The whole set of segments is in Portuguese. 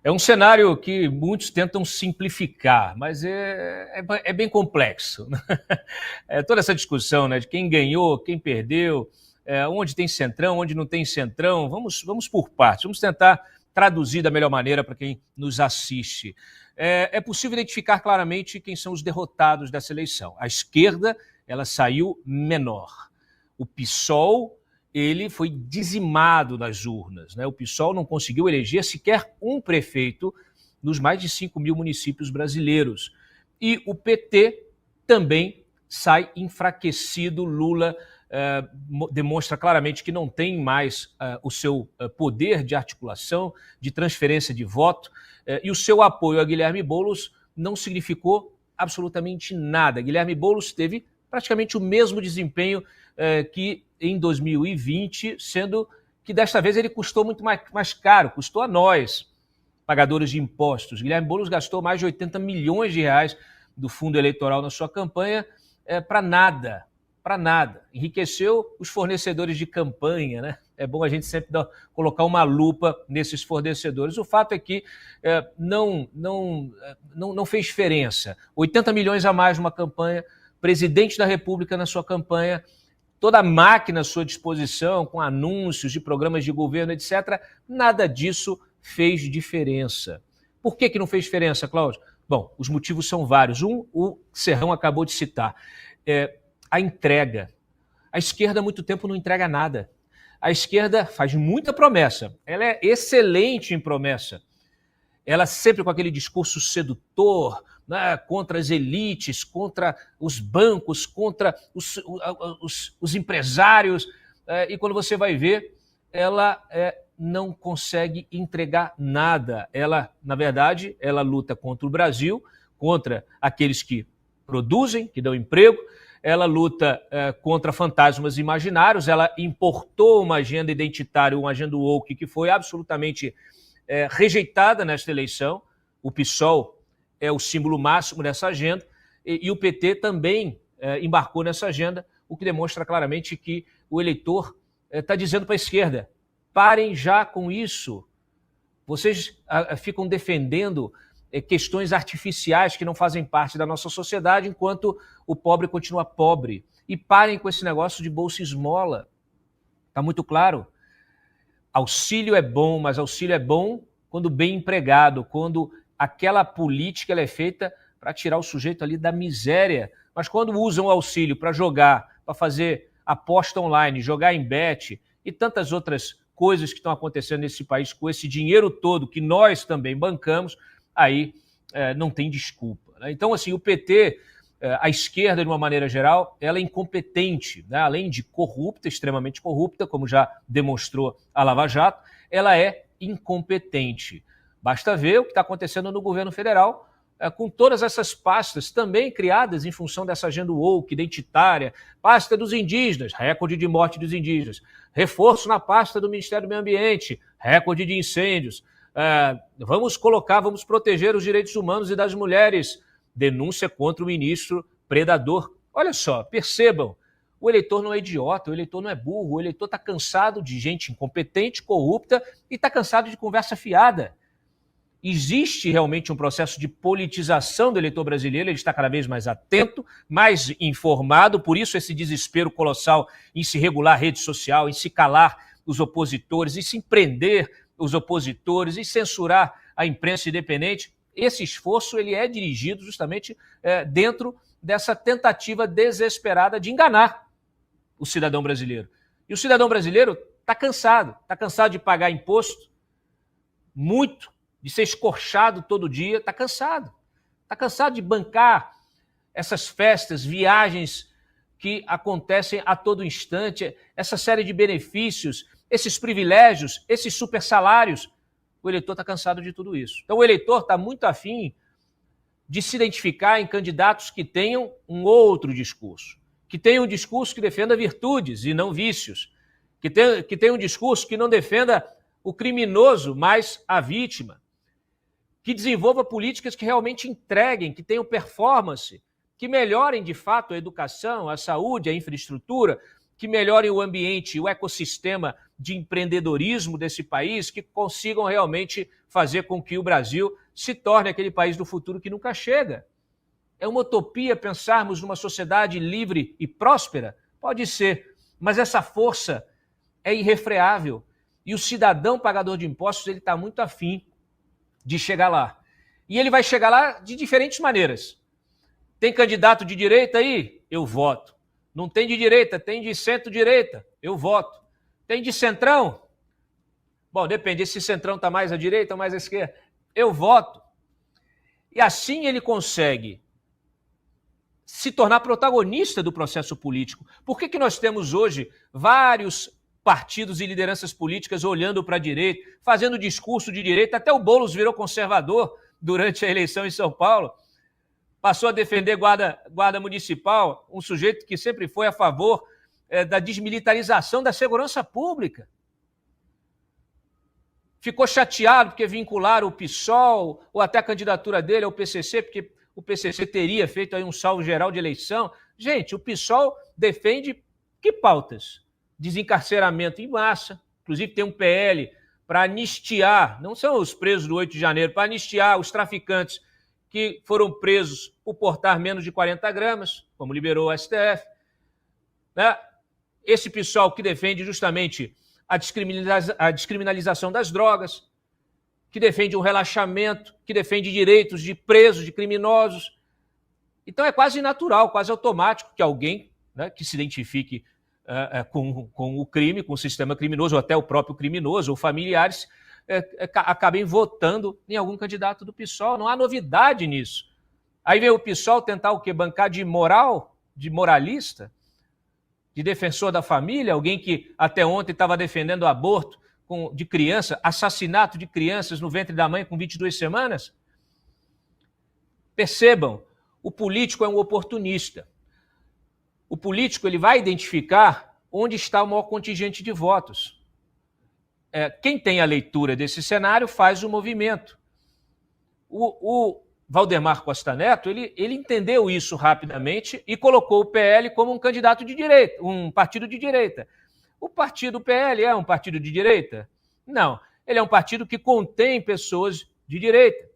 É um cenário que muitos tentam simplificar, mas é bem complexo. Toda essa discussão, né, de quem ganhou, quem perdeu, onde tem centrão, onde não tem centrão, vamos por partes, vamos tentar traduzir da melhor maneira para quem nos assiste. É possível identificar claramente quem são os derrotados dessa eleição. A esquerda, ela saiu menor. O PSOL, ele foi dizimado nas urnas, né? O PSOL não conseguiu eleger sequer um prefeito nos mais de 5 mil municípios brasileiros. E o PT também sai enfraquecido. Lula demonstra claramente que não tem mais o seu poder de articulação, de transferência de voto, e o seu apoio a Guilherme Boulos não significou absolutamente nada. Guilherme Boulos teve praticamente o mesmo desempenho que em 2020, sendo que desta vez ele custou muito mais caro, custou a nós, pagadores de impostos. Guilherme Boulos gastou mais de 80 milhões de reais do fundo eleitoral na sua campanha para nada. Enriqueceu os fornecedores de campanha, né? É bom a gente sempre colocar uma lupa nesses fornecedores. O fato é que não fez diferença. 80 milhões a mais numa campanha, presidente da República na sua campanha, toda a máquina à sua disposição, com anúncios de programas de governo, etc., nada disso fez diferença. Por que não fez diferença, Cláudio? Bom, os motivos são vários. O Serrão acabou de citar. A entrega. A esquerda há muito tempo não entrega nada. A esquerda faz muita promessa. Ela é excelente em promessa. Ela sempre com aquele discurso sedutor, né, contra as elites, contra os bancos, contra os empresários. E quando você vai ver, ela não consegue entregar nada. Ela, na verdade, ela luta contra o Brasil, contra aqueles que produzem, que dão emprego. Ela luta contra fantasmas imaginários. Ela importou uma agenda identitária, uma agenda woke, que foi absolutamente rejeitada nesta eleição. O PSOL é o símbolo máximo dessa agenda, e o PT também embarcou nessa agenda, o que demonstra claramente que o eleitor está dizendo para a esquerda: parem já com isso. Vocês ficam defendendo questões artificiais que não fazem parte da nossa sociedade, enquanto o pobre continua pobre. E parem com esse negócio de bolsa esmola. Está muito claro. Auxílio é bom, mas auxílio é bom quando bem empregado, quando aquela política ela é feita para tirar o sujeito ali da miséria. Mas quando usam o auxílio para jogar, para fazer aposta online, jogar em bet e tantas outras coisas que estão acontecendo nesse país com esse dinheiro todo que nós também bancamos, aí não tem desculpa, né? Então, assim, o PT, a esquerda, de uma maneira geral, ela é incompetente, né? Além de corrupta, extremamente corrupta, como já demonstrou a Lava Jato, ela é incompetente. Basta ver o que está acontecendo no governo federal, com todas essas pastas também criadas em função dessa agenda woke, identitária, pasta dos indígenas, recorde de morte dos indígenas, reforço na pasta do Ministério do Meio Ambiente, recorde de incêndios, vamos proteger os direitos humanos e das mulheres, denúncia contra o ministro predador. Olha só, percebam, o eleitor não é idiota, o eleitor não é burro, o eleitor está cansado de gente incompetente, corrupta e está cansado de conversa fiada. Existe realmente um processo de politização do eleitor brasileiro, ele está cada vez mais atento, mais informado, por isso esse desespero colossal em se regular a rede social, em se calar os opositores, em se prender os opositores, em censurar a imprensa independente. Esse esforço ele é dirigido justamente dentro dessa tentativa desesperada de enganar o cidadão brasileiro. E o cidadão brasileiro está cansado de pagar imposto, muito, de ser escorchado todo dia, está cansado de bancar essas festas, viagens que acontecem a todo instante, essa série de benefícios, esses privilégios, esses super salários. O eleitor está cansado de tudo isso. Então o eleitor está muito afim de se identificar em candidatos que tenham um outro discurso, que tenham um discurso que defenda virtudes e não vícios, que tenha um discurso que não defenda o criminoso, mas a vítima, que desenvolva políticas que realmente entreguem, que tenham performance, que melhorem de fato a educação, a saúde, a infraestrutura, que melhorem o ambiente, o ecossistema de empreendedorismo desse país, que consigam realmente fazer com que o Brasil se torne aquele país do futuro que nunca chega. É uma utopia pensarmos numa sociedade livre e próspera? Pode ser, mas essa força é irrefreável. E o cidadão pagador de impostos ele está muito afim de chegar lá. E ele vai chegar lá de diferentes maneiras. Tem candidato de direita aí? Eu voto. Não tem de direita, tem de centro-direita? Eu voto. Tem de centrão? Bom, depende, esse centrão está mais à direita ou mais à esquerda? Eu voto. E assim ele consegue se tornar protagonista do processo político. Por que nós temos hoje vários partidos e lideranças políticas olhando para a direita, fazendo discurso de direita? Até o Boulos virou conservador durante a eleição em São Paulo. Passou a defender guarda municipal, um sujeito que sempre foi a favor da desmilitarização da segurança pública. Ficou chateado porque vincularam o PSOL ou até a candidatura dele ao PCC, porque o PCC teria feito aí um salvo geral de eleição. Gente, o PSOL defende que pautas? Desencarceramento em massa, inclusive tem um PL para anistiar, não são os presos do 8 de janeiro, para anistiar os traficantes que foram presos por portar menos de 40 gramas, como liberou o STF. Né? Esse PSOL que defende justamente a descriminalização das drogas, que defende um relaxamento, que defende direitos de presos, de criminosos. Então é quase natural, quase automático que alguém, né, que se identifique com o crime, com o sistema criminoso, ou até o próprio criminoso, ou familiares, acabem votando em algum candidato do PSOL. Não há novidade nisso. Aí vem o PSOL tentar o quê? Bancar de moral, de moralista, de defensor da família, alguém que até ontem estava defendendo o aborto de criança, assassinato de crianças no ventre da mãe com 22 semanas. Percebam, o político é um oportunista. O político ele vai identificar onde está o maior contingente de votos. Quem tem a leitura desse cenário faz o movimento. O Valdemar Costa Neto, ele entendeu isso rapidamente e colocou o PL como um candidato de direita, um partido de direita. O partido PL é um partido de direita? Não. Ele é um partido que contém pessoas de direita.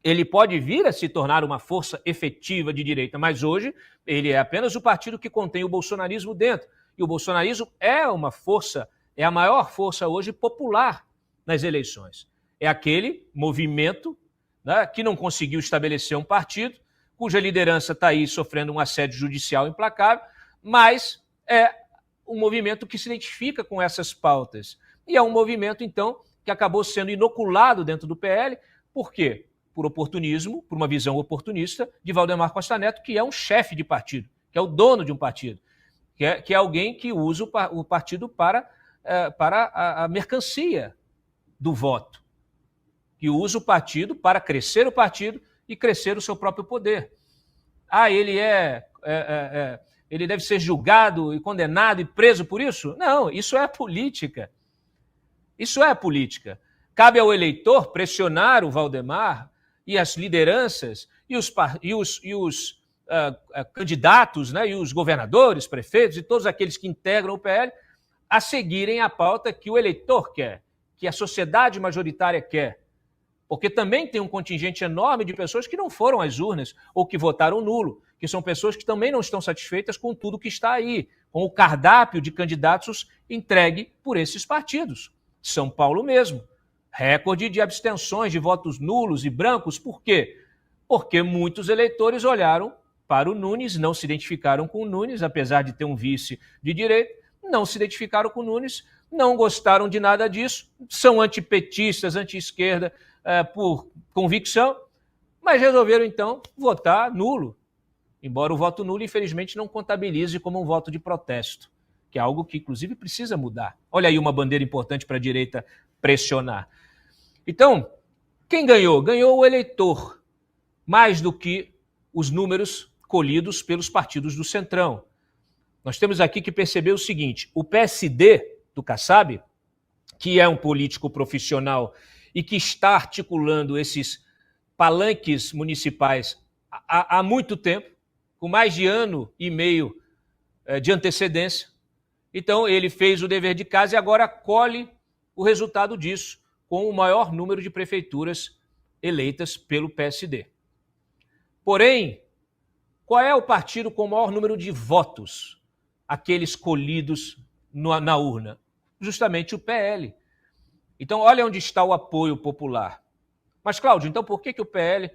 Ele pode vir a se tornar uma força efetiva de direita, mas hoje ele é apenas o partido que contém o bolsonarismo dentro. E o bolsonarismo é uma força, é a maior força hoje popular nas eleições. É aquele movimento, né, que não conseguiu estabelecer um partido, cuja liderança está aí sofrendo um assédio judicial implacável, mas é um movimento que se identifica com essas pautas. E é um movimento, então, que acabou sendo inoculado dentro do PL. Por quê? Por oportunismo, por uma visão oportunista de Valdemar Costa Neto, que é um chefe de partido, que é o dono de um partido, que é alguém que usa o partido para a mercancia do voto, que usa o partido para crescer o partido e crescer o seu próprio poder. Ele deve ser julgado e condenado e preso por isso? Não, isso é política. Isso é política. Cabe ao eleitor pressionar o Valdemar e as lideranças e os candidatos, né, e os governadores, prefeitos e todos aqueles que integram o PL a seguirem a pauta que o eleitor quer, que a sociedade majoritária quer. Porque também tem um contingente enorme de pessoas que não foram às urnas ou que votaram nulo, que são pessoas que também não estão satisfeitas com tudo que está aí, com o cardápio de candidatos entregue por esses partidos. São Paulo mesmo. Recorde de abstenções, de votos nulos e brancos. Por quê? Porque muitos eleitores olharam para o Nunes, não se identificaram com o Nunes, apesar de ter um vice de direita, não se identificaram com o Nunes, não gostaram de nada disso, são antipetistas, anti-esquerda por convicção, mas resolveram, então, votar nulo. Embora o voto nulo, infelizmente, não contabilize como um voto de protesto, que é algo que, inclusive, precisa mudar. Olha aí uma bandeira importante para a direita pressionar. Então, quem ganhou? Ganhou o eleitor, mais do que os números colhidos pelos partidos do Centrão. Nós temos aqui que perceber o seguinte: o PSD do Kassab, que é um político profissional e que está articulando esses palanques municipais há muito tempo, com mais de ano e meio de antecedência, Então, ele fez o dever de casa e agora colhe o resultado disso, com o maior número de prefeituras eleitas pelo PSD. Porém, qual é o partido com o maior número de votos, aqueles colhidos na urna? Justamente o PL. Então, olha onde está o apoio popular. Mas, Cláudio, então por que o PL,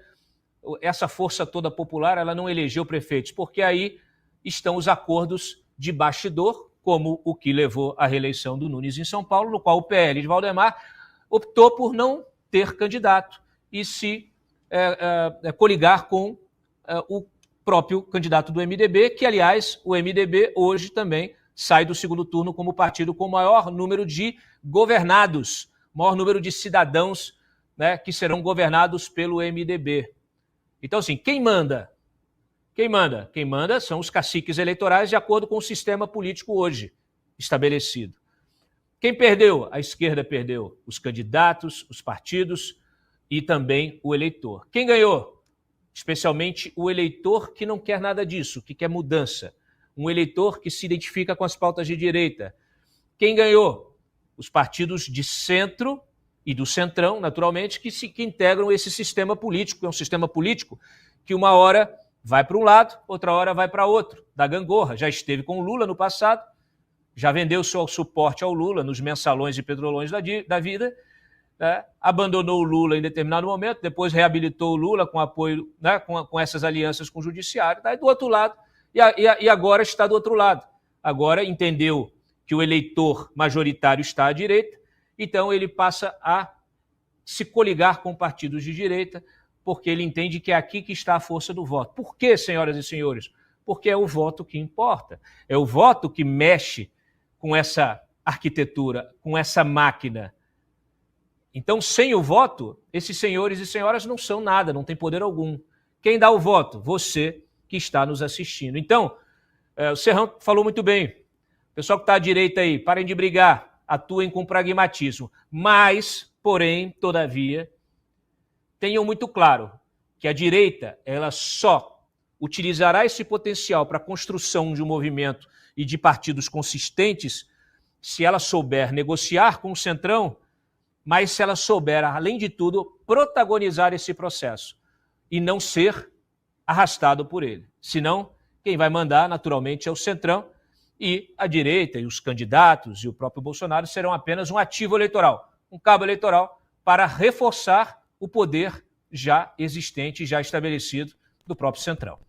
essa força toda popular, ela não elegeu prefeitos? Porque aí estão os acordos de bastidor, como o que levou à reeleição do Nunes em São Paulo, no qual o PL de Valdemar optou por não ter candidato e se coligar com o próprio candidato do MDB, que, aliás, o MDB hoje também sai do segundo turno como partido com o maior número de governados, maior número de cidadãos, né, que serão governados pelo MDB. Então, assim, quem manda? Quem manda? Quem manda são os caciques eleitorais de acordo com o sistema político hoje estabelecido. Quem perdeu? A esquerda perdeu os candidatos, os partidos e também o eleitor. Quem ganhou? Especialmente o eleitor que não quer nada disso, que quer mudança. Um eleitor que se identifica com as pautas de direita. Quem ganhou? Os partidos de centro e do centrão, naturalmente, que integram esse sistema político. É um sistema político que uma hora vai para um lado, outra hora vai para outro, da gangorra. Já esteve com o Lula no passado, já vendeu seu suporte ao Lula nos mensalões e petrolões da vida, né? Abandonou o Lula em determinado momento, depois reabilitou o Lula com apoio, né, com essas alianças com o judiciário, tá? E do outro lado, e agora está do outro lado. Agora entendeu que o eleitor majoritário está à direita, então ele passa a se coligar com partidos de direita, porque ele entende que é aqui que está a força do voto. Por quê, senhoras e senhores? Porque é o voto que importa, é o voto que mexe com essa arquitetura, com essa máquina. Então, sem o voto, esses senhores e senhoras não são nada, não tem poder algum. Quem dá o voto? Você que está nos assistindo. Então, o Serrão falou muito bem. Pessoal que está à direita aí, parem de brigar, atuem com pragmatismo. Mas, porém, todavia, tenham muito claro que a direita, ela só utilizará esse potencial para a construção de um movimento e de partidos consistentes se ela souber negociar com o centrão, mas se ela souber, além de tudo, protagonizar esse processo e não ser arrastado por ele. Senão, quem vai mandar, naturalmente, é o centrão, e a direita e os candidatos e o próprio Bolsonaro serão apenas um ativo eleitoral, um cabo eleitoral para reforçar o poder já existente, já estabelecido do próprio centrão.